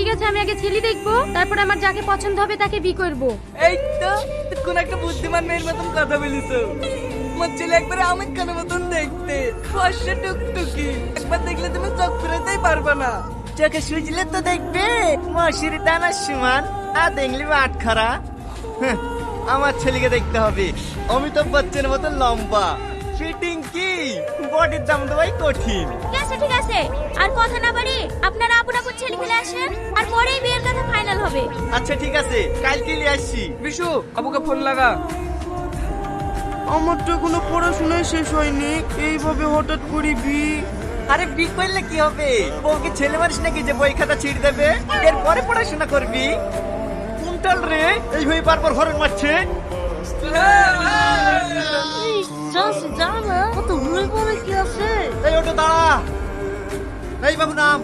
ঠিক আছে, আমি আগে ছেলে দেখবো, তারপর আমার যাকে পছন্দ হবে তাকে বিয়ে করবো। এই তো কোন একটা বুদ্ধিমান মেয়ের মতন কথা বলিস। আমার ছেলে একবারে আমির খানের মতন দেখতে, ফর্সা টুকটুকি, একবার দেখলে তুমি চোখ ফেরাতেই পারবে না। চোখে সুজলে তো দেখবে মশুরি দানার সমান, আর দেখলি আট খারা। আমার ছেলেকে দেখতে হবে অমিতাভ বচ্চনের মতো লম্বা, ফিটিং কি, বডির দাম দেওয়াই কঠিন। ঠিক আছে, আর কথা না বাড়ি আপনারা আপন আপন ছেলে খেলে আসেন, আর পরেই বিয়ের কথা ফাইনাল হবে। আচ্ছা ঠিক আছে, কালকে নিয়ে আসছি। বিশু, আবুকে ফোন লাগা। আমার তো এখনো পড়াশোনাই শেষ হয়নি, এইভাবে হঠাৎ করি বিয়ে। আরে বি করলে কি হবে, বউকে ছেলে মারিস নাকি যে বই খাতা ছিঁড়ে দেবে, এরপরে পড়াশোনা করবি। কুন্টাল রে এইভাবে বারবার হরন মারছে। জানা কত ভুল বলে কি আছে। এই ওটা দাঁড়া, এই বাবু নাম।